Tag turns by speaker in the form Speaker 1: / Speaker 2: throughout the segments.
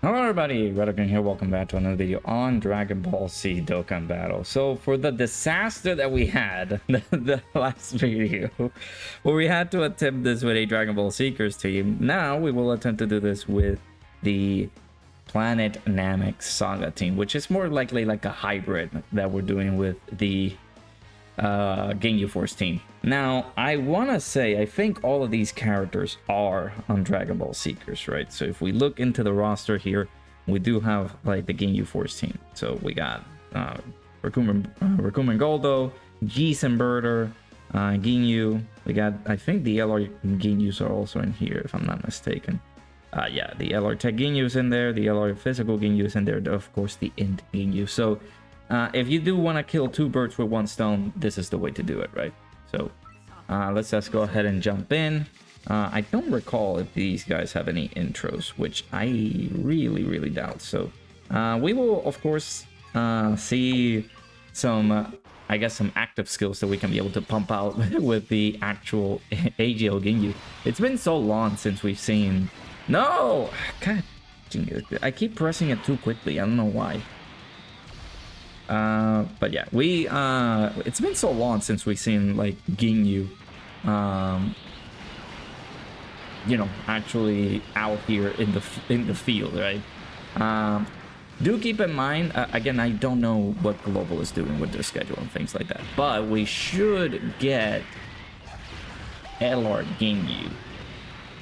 Speaker 1: Hello everybody, Dokkan here, welcome back to another video on Dragon Ball Z Dokkan Battle. So for the disaster that we had, the last video, where we had to attempt this with a Dragon Ball Seekers team, now we will attempt to do this with the Planet NAMEK Saga team, which is more likely like a hybrid that we're doing with the Ginyu Force team. Now, I want to say, I think all of these characters are on Dragon Ball Seekers, right? So if we look into the roster here, we do have like the Ginyu Force team. So we got Rakumen Goldo, Geese and Birder, Ginyu. We got, I think the LR Ginyus are also in here, if I'm not mistaken. Yeah, the LR Tech Ginyus in there, the LR Physical Ginyus in there, of course the Int Ginyu. So if you do want to kill two birds with one stone, this is the way to do it, right? So let's just go ahead and jump in. I don't recall if these guys have any intros, which I really doubt. So we will, of course, see some, I guess, some active skills that we can be able to pump out with the actual AGL Ginyu. It's been so long since we've seen... No! God, I keep pressing it too quickly. I don't know why. But yeah, we it's been so long since we've seen like Ginyu you know, actually out here in the field, right? Do keep in mind, again, I don't know what Global is doing with their schedule and things like that, but we should get LR Ginyu.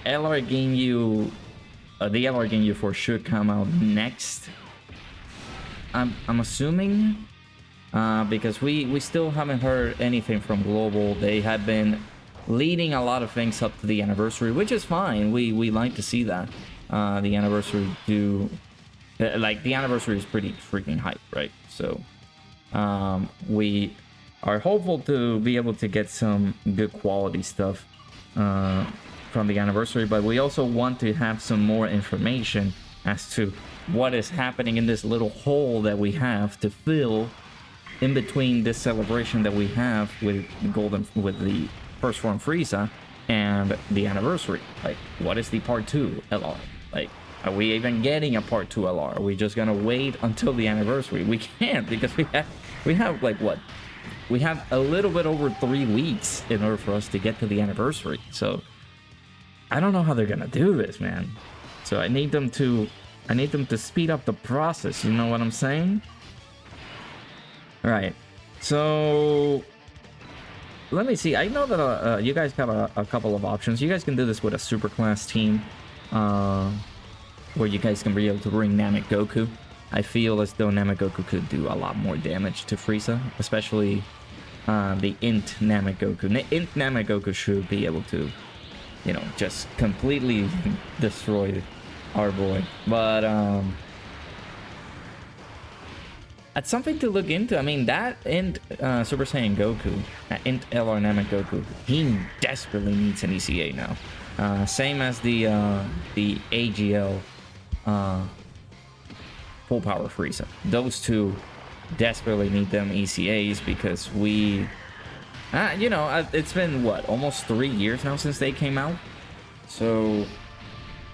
Speaker 1: LR Ginyu, the LR Ginyu Force should come out next. I'm assuming, because we still haven't heard anything from Global. They have been leading a lot of things up to the anniversary, which is fine. We like to see that. The anniversary like the anniversary is pretty freaking hype, right? So we are hopeful to be able to get some good quality stuff from the anniversary, but we also want to have some more information as to what is happening in this little hole that we have to fill in between this celebration that we have with the First Form Frieza and the anniversary. Like, what is the part 2 LR? Like, are we even getting a part 2 LR? Are we just gonna wait until the anniversary? We can't, because we have like what? We have a little bit over 3 weeks in order for us to get to the anniversary. So I don't know how they're gonna do this, man. So I need them to speed up the process, you know what I'm saying? Alright, so let me see. I know that you guys have a couple of options. You guys can do this with a super class team, where you guys can be able to bring Namek Goku. I feel as though Namek Goku could do a lot more damage to Frieza, especially the Int Namek Goku. Int Namek Goku should be able to, you know, just completely destroy our boy. But that's something to look into. I mean, that Int Super Saiyan Goku, that Int LR Namek Goku, he desperately needs an ECA now. Same as the AGL Full Power Frieza. Those two desperately need them ECAs because we, you know, it's been what, almost 3 years now since they came out. So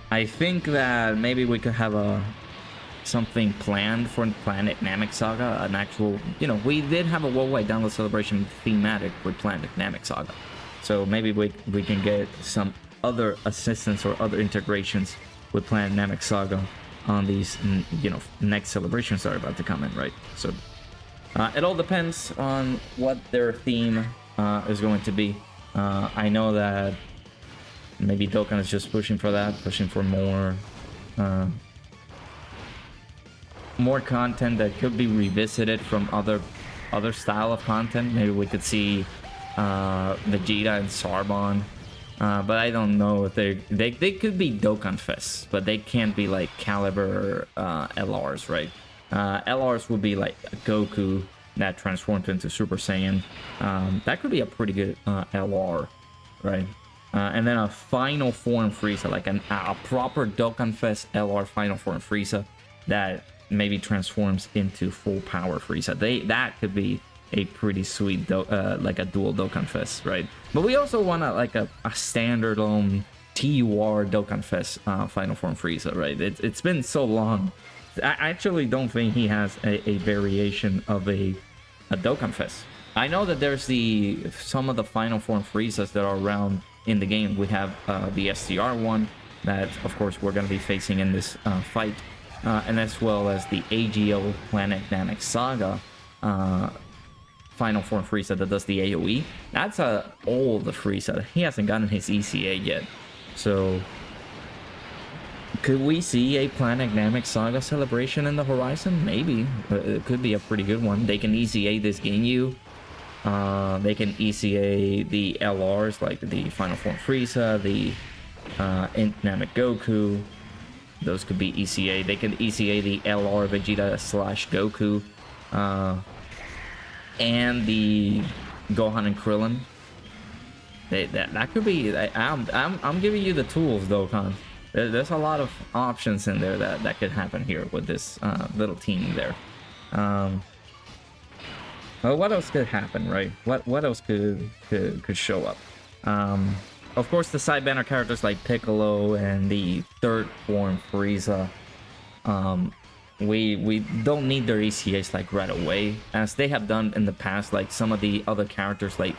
Speaker 1: I think that maybe we could have something planned for Planet NAMEK Saga, an actual, you know, we did have a worldwide download celebration thematic with Planet NAMEK Saga. So maybe we can get some other assistance or other integrations with Planet NAMEK Saga on these, you know, next celebrations that are about to come in, right? So it all depends on what their theme is going to be. I know that maybe Dokkan is just pushing for that, pushing for more content that could be revisited from other style of content. Maybe we could see Vegeta and Sarbon, but I don't know if they could be Dokkan Fest, but they can't be like caliber LRs, right? LRs would be like Goku that transformed into Super Saiyan. That could be a pretty good LR, right? And then a Final Form Frieza, like a proper Dokkan Fest LR Final Form Frieza that maybe transforms into full power Frieza. That could be a pretty sweet like a dual Dokkan Fest, right? But we also want like a standard TUR Dokkan Fest Final Form Frieza, right? It's been so long. I actually don't think he has a variation of a Dokkan Fest. I know that there's some of the Final Form Friezas that are around in the game. We have the STR one that, of course, we're going to be facing in this fight, and as well as the AGO Planet NAMEK Saga Final Form Frieza that does the AoE. That's a old Frieza. He hasn't gotten his ECA yet. So, could we see a Planet NAMEK Saga celebration in the horizon? Maybe. It could be a pretty good one. They can ECA this Ginyu. They can ECA the LRs like the Final Form Frieza, the Namek Goku. Those could be ECA. They can ECA the LR Vegeta / Goku. And the Gohan and Krillin. That could be. I'm giving you the tools, Dokkan. There's a lot of options in there that could happen here with this little team there. Well, what else could happen, right? What else could show up? Of course, the side banner characters like Piccolo and the third form Frieza. We don't need their ECAs like right away, as they have done in the past. Like some of the other characters, like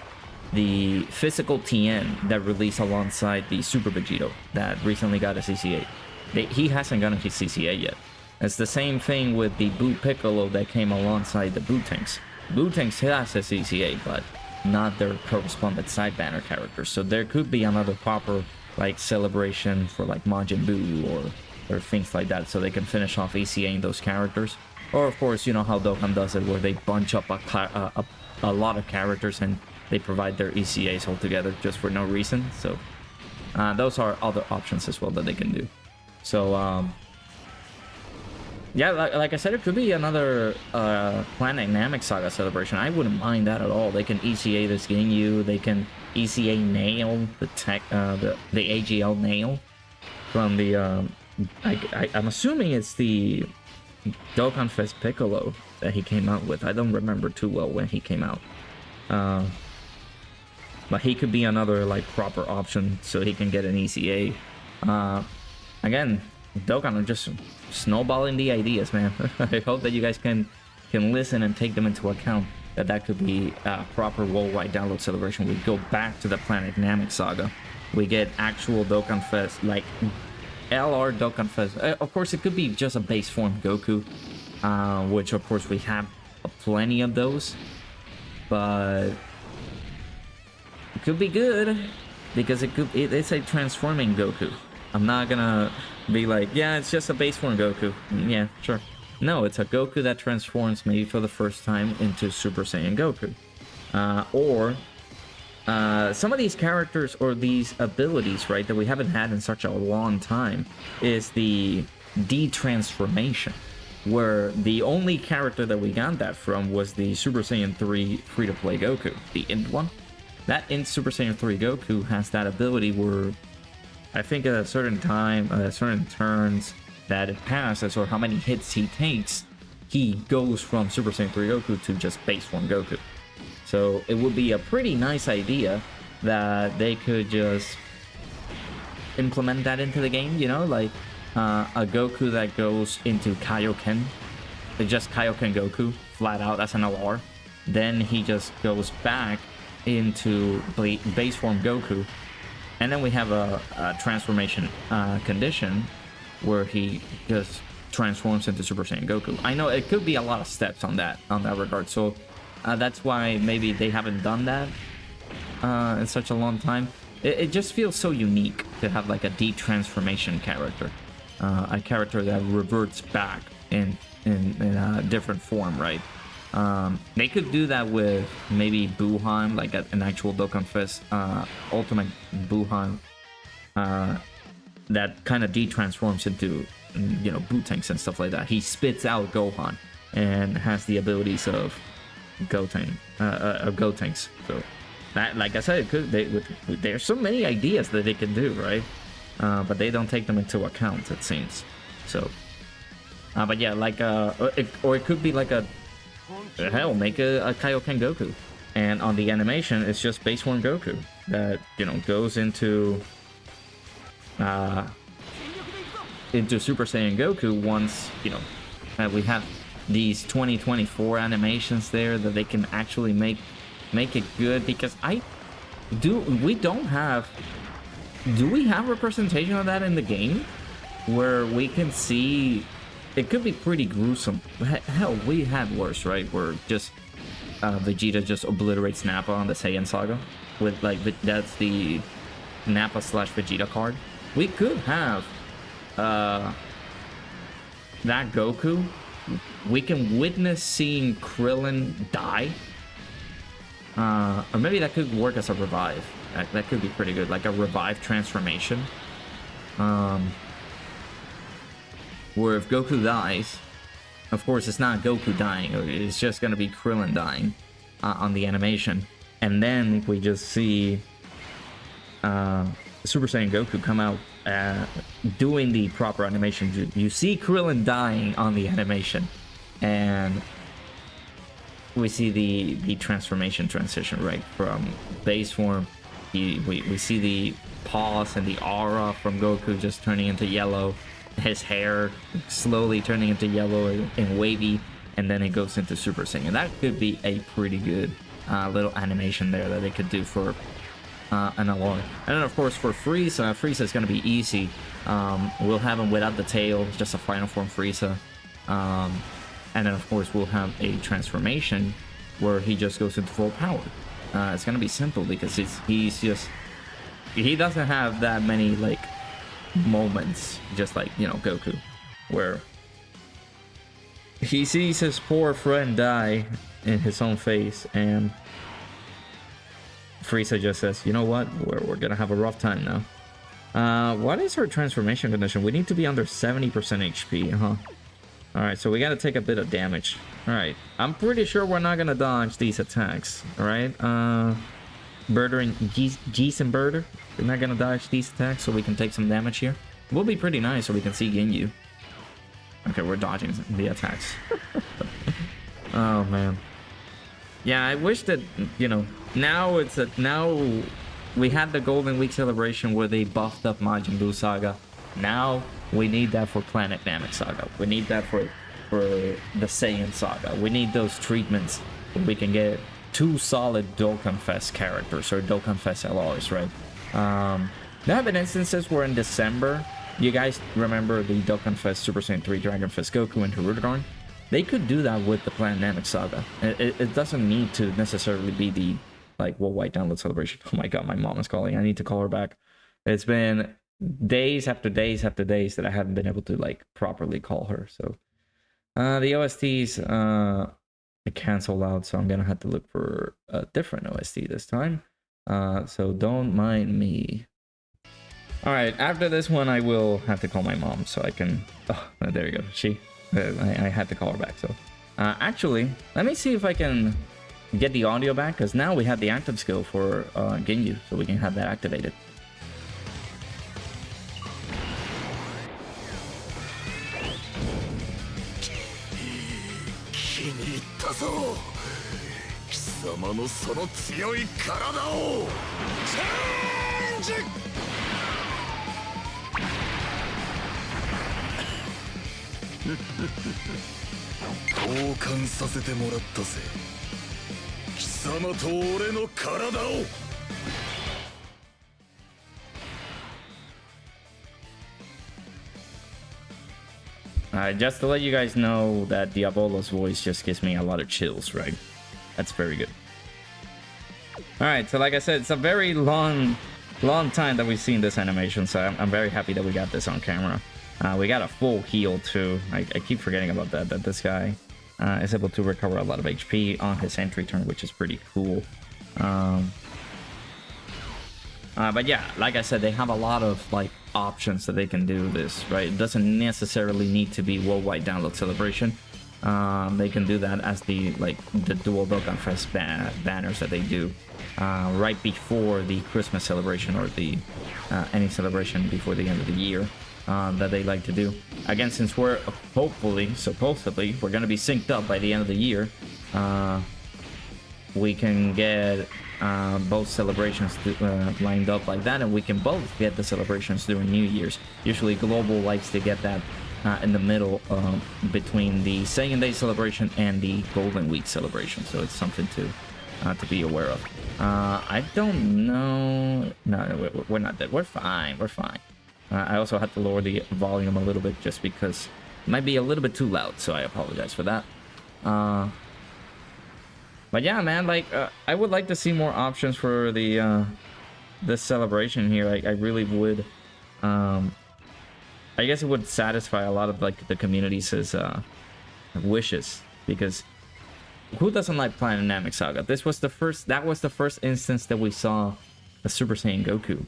Speaker 1: the physical TN that released alongside the Super Vegito that recently got a CCA. He hasn't gotten his CCA yet. It's the same thing with the Blue Piccolo that came alongside the Blue Tanks. Blue Tanks has a CCA, but not their correspondent side banner characters. So there could be another proper like celebration for like Majin Buu or things like that, so they can finish off ECAing those characters. Or of course, you know how Dokkan does it, where they bunch up a lot of characters and they provide their ECAs all together just for no reason. So those are other options as well that they can do. So yeah, like I said, it could be another Planet NAMEK Saga celebration. I wouldn't mind that at all. They can ECA this Ginyu. They can ECA Nail, the AGL Nail from the I'm assuming it's the Dokkan Fest Piccolo that he came out with. I don't remember too well when he came out. But he could be another like proper option so he can get an ECA. Again, Dokkan are just snowballing the ideas, man. I hope that you guys can listen and take them into account. That could be a proper worldwide download celebration. We go back to the Planet NAMEK Saga. We get actual Dokkan Fest, like LR Dokkan Fest. Of course, it could be just a base form Goku, which of course we have plenty of those. But it could be good because it's a transforming Goku. I'm not gonna be like, yeah, it's just a base form Goku. Yeah, sure. No, it's a Goku that transforms maybe for the first time into Super Saiyan Goku. Or some of these characters or these abilities, right, that we haven't had in such a long time is the D-transformation, where the only character that we got that from was the Super Saiyan 3 free-to-play Goku, the Int one. That Int Super Saiyan 3 Goku has that ability where I think at a certain time, certain turns that it passes, or how many hits he takes, he goes from Super Saiyan 3 Goku to just base form Goku. So it would be a pretty nice idea that they could just implement that into the game, you know, like a Goku that goes into Kaioken, just Kaioken Goku, flat out as an LR. Then he just goes back into base form Goku. And then we have a transformation condition where he just transforms into Super Saiyan Goku. I know it could be a lot of steps on that regard, so that's why maybe they haven't done that in such a long time. It just feels so unique to have like a D-transformation character, a character that reverts back in a different form, right? They could do that with maybe Buhan, like an actual Dokkan Fest Ultimate Buhan that kind of D-transforms into, you know, Bootanks and stuff like that. He spits out Gohan and has the abilities of Gotenks. So that, like I said, it could. There's so many ideas that they can do, right? But they don't take them into account, it seems. So, but yeah, like or it could be like a hell, make a Kaioken Goku, and on the animation it's just base form Goku that, you know, goes into into Super Saiyan Goku once, you know, we have these 2024 animations there that they can actually make it good. Because do we have representation of that in the game where we can see it could be pretty gruesome. Hell, we had worse, right? Where just Vegeta just obliterates Nappa on the Saiyan Saga with like that's the Nappa / Vegeta card. We could have that Goku. We can witness seeing Krillin die. Or maybe that could work as a revive. That could be pretty good, like a revive transformation. Where if Goku dies, of course it's not Goku dying, it's just gonna be Krillin dying on the animation. And then we just see Super Saiyan Goku come out doing the proper animation. You see Krillin dying on the animation, and we see the transformation transition, right, from base form. We see the pause and the aura from Goku just turning into yellow, his hair slowly turning into yellow and wavy, and then it goes into Super Saiyan. That could be a pretty good little animation there that they could do for an alloy. And then of course for Frieza is going to be easy. We'll have him without the tail, just a Final Form Frieza. And then of course we'll have a transformation where he just goes into full power. It's gonna be simple because he doesn't have that many like moments, just like, you know, Goku, where he sees his poor friend die in his own face, and Frieza just says, you know what, we're gonna have a rough time now. What is her transformation condition? We need to be under 70% HP, huh? Alright, so we gotta take a bit of damage. Alright, I'm pretty sure we're not gonna dodge these attacks. Alright, Birder and Geese and Birder, we're not gonna dodge these attacks, so we can take some damage here. Will be pretty nice, so we can see Ginyu. Okay, we're dodging the attacks. Oh man. Yeah, I wish that, you know, now we had the Golden Week celebration where they buffed up Majin Buu Saga. Now we need that for Planet Namek Saga. We need that for the Saiyan Saga. We need those treatments where we can get 2 solid Dokkan Fest characters, or Dokkan Fest LRs, right? There have been instances where in December, you guys remember the Dokkan Fest Super Saiyan 3 Dragon Fest Goku and Hirudegarn? They could do that with the Planet Namek Saga. It doesn't need to necessarily be the like worldwide download celebration. Oh my god, my mom is calling. I need to call her back. It's been days after days after days that I haven't been able to like properly call her. So the OSTs canceled out, so I'm gonna have to look for a different OST this time. So don't mind me. All right, after this one, I will have to call my mom so I can. Oh, there you go. I had to call her back. So actually, let me see if I can get the audio back, because now we have the active skill for Ginyu, so we can have that activated. Just to let you guys know that Diabolo's voice just gives me a lot of chills, right? That's very good. Alright, so like I said, it's a very long time that we've seen this animation, so I'm very happy that we got this on camera. We got a full heal too. I keep forgetting about that this guy is able to recover a lot of HP on his entry turn, which is pretty cool. But yeah, like I said, they have a lot of like options that they can do this, right? It doesn't necessarily need to be worldwide download celebration. They can do that as the dual Dokkan Fest banners that they do right before the Christmas celebration, or the any celebration before the end of the year that they like to do. Again, since we're supposedly we're gonna be synced up by the end of the year, we can get both celebrations lined up like that, and we can both get the celebrations during New Year's. Usually Global likes to get that in the middle between the Second Day celebration and the Golden Week celebration, so it's something to be aware of. I don't know. No, we're not dead. We're fine. We're fine. I also had to lower the volume a little bit just because it might be a little bit too loud, so I apologize for that. But yeah, man, like I would like to see more options for the this celebration here. I really would. I guess it would satisfy a lot of like the community's wishes, because who doesn't like playing NAMEK Saga? That was the first instance that we saw the Super Saiyan Goku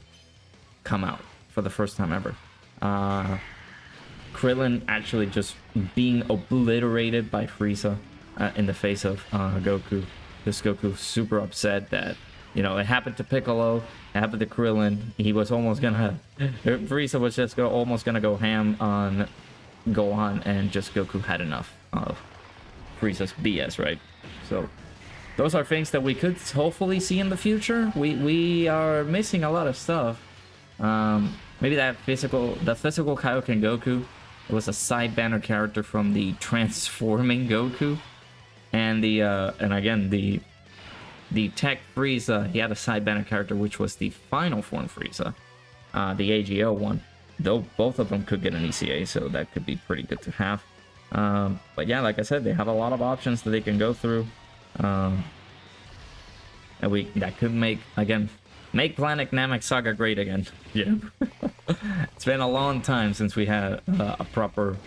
Speaker 1: come out for the first time ever. Krillin actually just being obliterated by Frieza in the face of Goku. This Goku super upset that, you know, it happened to Piccolo, it happened to Krillin. He was almost gonna, Frieza was just almost gonna go ham on Gohan, and just Goku had enough of Frieza's BS, right? So those are things that we could hopefully see in the future. We are missing a lot of stuff. Maybe the physical Kaioken Goku was a side banner character from the Transforming Goku, and again the Tech Frieza, he had a side banner character which was the Final Form Frieza, the AGO one. Though both of them could get an ECA, so that could be pretty good to have. But yeah, like I said, they have a lot of options that they can go through, and that could make Planet Namek Saga great again. Yeah. It's been a long time since we had a proper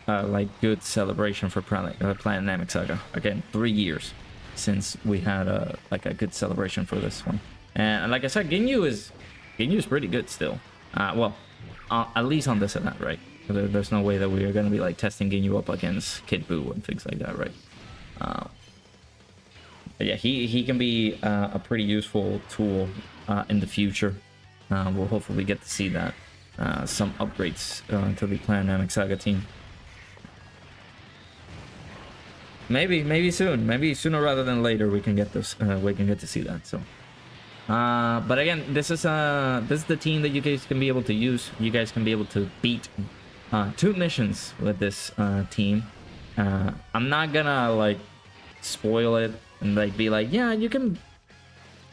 Speaker 1: like good celebration for Planet Namek Saga. Again, 3 years since we had like a good celebration for this one. And like I said, Ginyu is pretty good still. Well, at least on this event, right? There's no way that we are going to be like testing Ginyu up against Kid Buu and things like that, right? But yeah, he can be a pretty useful tool in the future. We'll hopefully get to see that. Some upgrades to the Planet Namek Saga team. Maybe soon. Maybe sooner rather than later we can get this. We can get to see that. So, but again, this is the team that you guys can be able to use. You guys can be able to beat 2 missions with this team. I'm not gonna like spoil it and like be like, yeah, you can.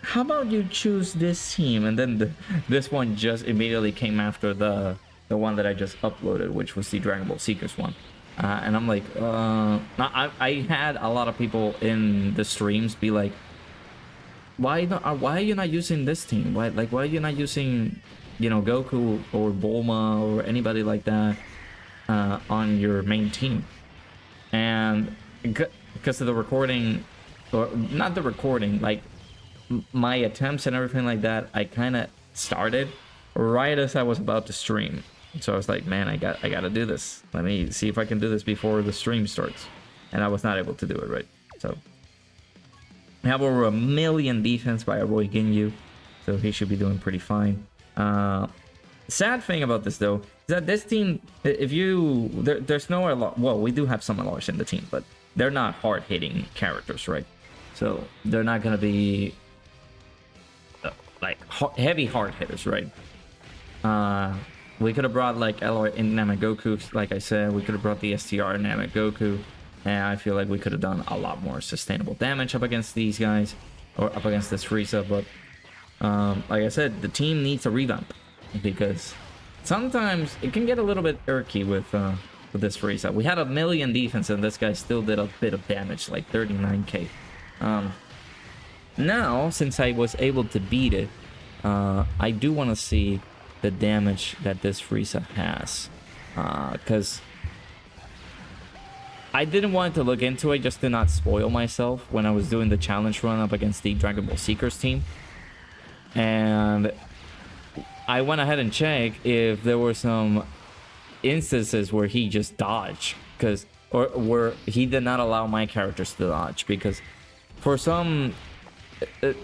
Speaker 1: How about you choose this team? And then this one just immediately came after the one that I just uploaded, which was the Dragon Ball Seekers one. And I'm like, I had a lot of people in the streams be like, why are you not using this team? Why are you not using, you know, Goku or Bulma or anybody like that on your main team? And because of the recording, or not the recording, like my attempts and everything like that, I kind of started right as I was about to stream. So I was like, man, I gotta do this. Let me see if I can do this before the stream starts. And I was not able to do it, right? So we have over 1 million defense by our boy Ginyu, so he should be doing pretty fine. Sad thing about this though is that this team, if you there's no LR, well, we do have some LRs in the team, but they're not hard hitting characters, right? So they're not gonna be like heavy hard hitters, right? We could have brought like LR in Namek Goku, like I said. We could have brought the STR in Namek Goku, and I feel like we could have done a lot more sustainable damage up against these guys, or up against this Frieza. But like I said, the team needs a revamp, because sometimes it can get a little bit irky with this Frieza. We had 1 million defense, and this guy still did a bit of damage, like 39k. Now, since I was able to beat it, I do want to see the damage that this Frieza has, because I didn't want to look into it just to not spoil myself when I was doing the challenge run up against the Dragon Ball Seekers team, and I went ahead and checked if there were some instances where he just dodged, or where he did not allow my characters to dodge, because for some,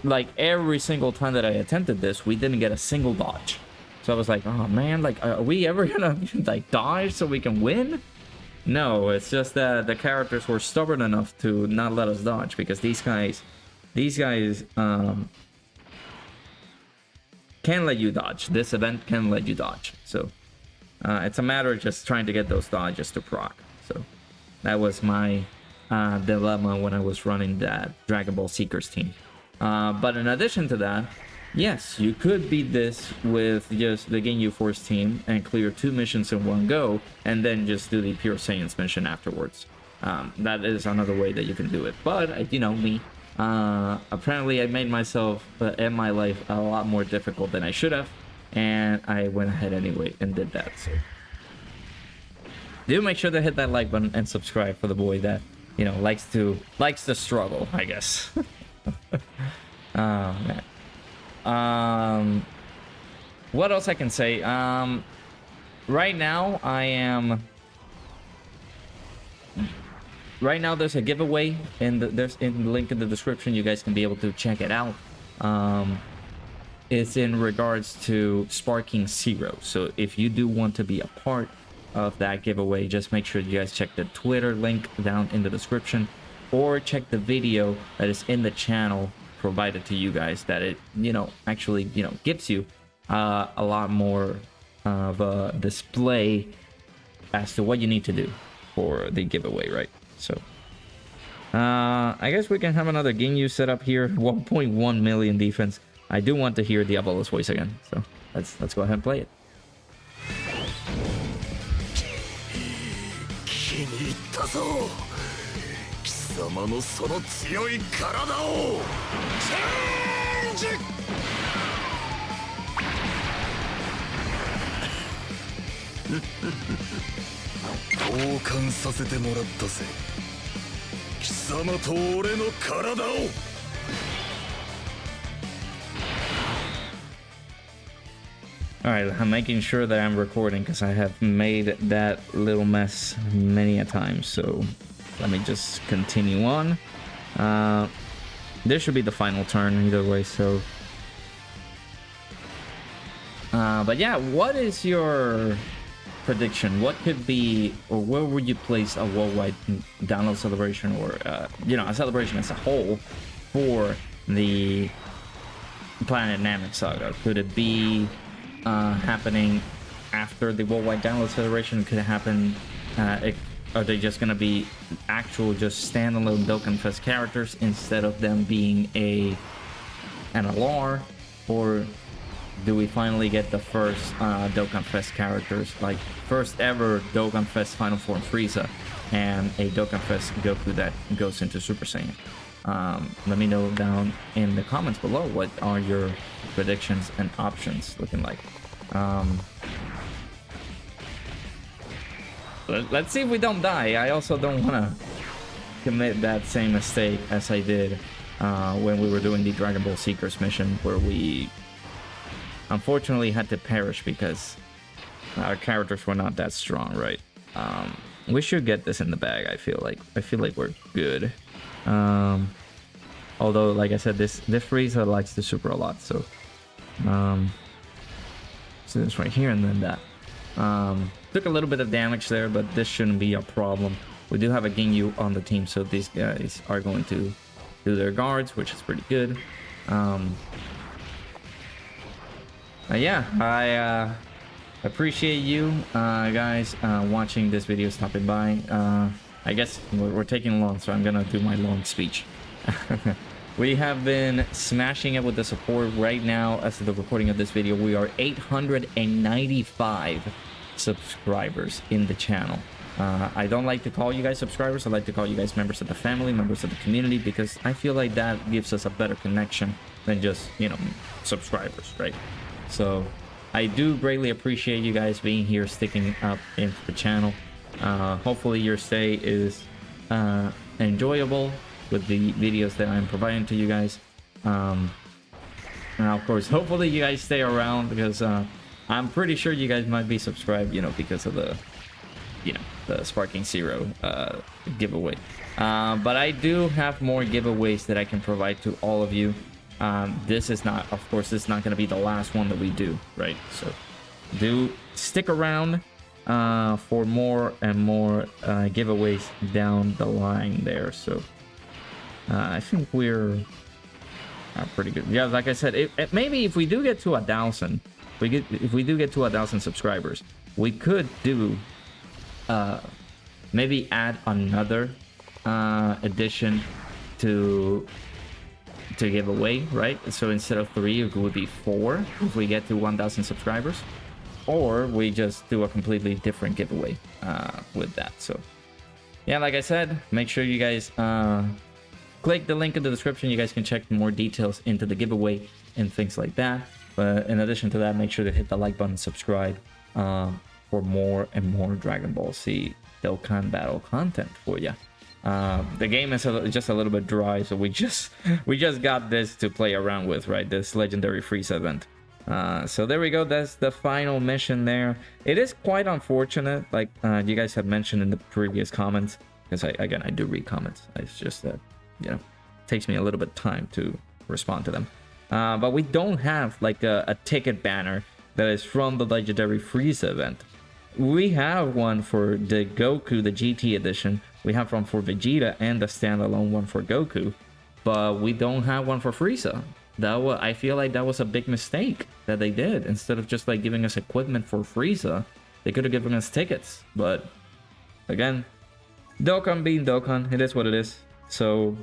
Speaker 1: like every single time that I attempted this, we didn't get a single dodge. So I was like, oh man, like, are we ever gonna like dodge so we can win? No, it's just that the characters were stubborn enough to not let us dodge, because these guys these guys can let you dodge. This event can let you dodge. So it's a matter of just trying to get those dodges to proc. So that was my dilemma when I was running that Dragon Ball Seekers team. But in addition to that, yes, you could beat this with just the Ginyu Force team and clear 2 missions in one go, and then just do the Pure Saiyans mission afterwards. That is another way that you can do it. But, you know, me, apparently I made myself and my life a lot more difficult than I should have, and I went ahead anyway and did that. So do make sure to hit that like button and subscribe for the boy that, you know, likes to struggle, I guess. Oh man. What else I can say? Right now there's a giveaway, and there's in the link in the description. You guys can be able to check it out. It's in regards to Sparking Zero. So if you do want to be a part of that giveaway, just make sure you guys check the Twitter link down in the description, or check the video that is in the channel provided to you guys, that it, you know, actually, you know, gives you a lot more of a display as to what you need to do for the giveaway, right? So I guess we can have another Ginyu set up here. 1.1 million defense. I do want to hear Diabolo's voice again, so let's go ahead and play it.
Speaker 2: Dokkan させてもらったぜ。貴様と俺の体を。
Speaker 1: Alright, I'm making sure that I'm recording because I have made that little mess many a time. So let me just continue on. This should be the final turn either way, so... but yeah, what is your prediction? What could be, or where would you place a worldwide download celebration, or, you know, a celebration as a whole for the Planet Namek Saga? Could it be happening after the worldwide download celebration? Could it happen, are they just gonna be actual just standalone Dokkan Fest characters instead of them being an LR? Or do we finally get the first Dokkan Fest characters, like first ever Dokkan Fest Final Form Frieza and a Dokkan Fest Goku that goes into Super Saiyan? Let me know down in the comments below what are your predictions and options looking like. Let's see if we don't die. I also don't want to commit that same mistake as I did when we were doing the Dragon Ball Seekers mission, where we unfortunately had to perish because our characters were not that strong, right? We should get this in the bag. I feel like we're good. Although, like I said, this Frieza likes the super a lot, so so this right here and then that. Took a little bit of damage there, but this shouldn't be a problem. We do have a Ginyu on the team, so these guys are going to do their guards, which is pretty good. Yeah, I appreciate you guys watching this video, stopping by. I guess we're taking long, so I'm gonna do my long speech. We have been smashing it with the support. Right now, as of the recording of this video, we are 895 subscribers in the channel. I don't like to call you guys subscribers. I like to call you guys members of the family, members of the community, because I feel like that gives us a better connection than just, you know, subscribers, right? So I do greatly appreciate you guys being here, sticking up in the channel. Hopefully your stay is enjoyable with the videos that I'm providing to you guys. And of course, hopefully you guys stay around, because I'm pretty sure you guys might be subscribed, you know, because of the, you know, the Sparking Zero giveaway. But I do have more giveaways that I can provide to all of you. This is not, of course, this is not going to be the last one that we do, right? So do stick around for more and more giveaways down the line there. So I think we're pretty good. Yeah, like I said, maybe if we do get to 1,000, if we do get to 1,000 subscribers, we could do maybe add another edition to give away, right? So instead of 3, it would be 4 if we get to 1,000 subscribers, or we just do a completely different giveaway with that. So yeah, like I said, make sure you guys click the link in the description. You guys can check more details into the giveaway and things like that. But in addition to that, make sure to hit the like button, subscribe for more and more Dragon Ball Z Dokkan battle content for you. The game is just a little bit dry, so we just got this to play around with, right? This legendary Frieza event. So there we go. That's the final mission there. It is quite unfortunate, like you guys have mentioned in the previous comments, because I do read comments. It's just that, you know, it takes me a little bit of time to respond to them. But we don't have like a ticket banner that is from the legendary Frieza event. We have one for the Goku, the GT edition. We have one for Vegeta and the standalone one for Goku, but we don't have one for Frieza. I feel like that was a big mistake that they did. Instead of just like giving us equipment for Frieza, they could have given us tickets. But again, Dokkan being Dokkan, it is what it is. So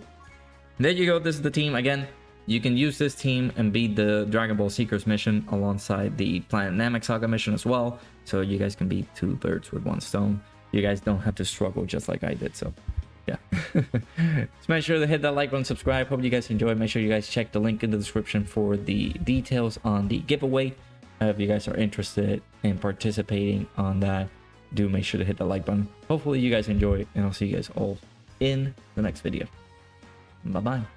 Speaker 1: there you go. This is the team. Again, you can use this team and beat the Dragon Ball Seekers mission alongside the Planet Namek Saga mission as well. So you guys can beat 2 birds with 1 stone. You guys don't have to struggle just like I did. So yeah. Just make sure to hit that like button, subscribe. Hope you guys enjoyed. Make sure you guys check the link in the description for the details on the giveaway. If you guys are interested in participating on that, do make sure to hit the like button. Hopefully you guys enjoy, and I'll see you guys all in the next video. Bye bye.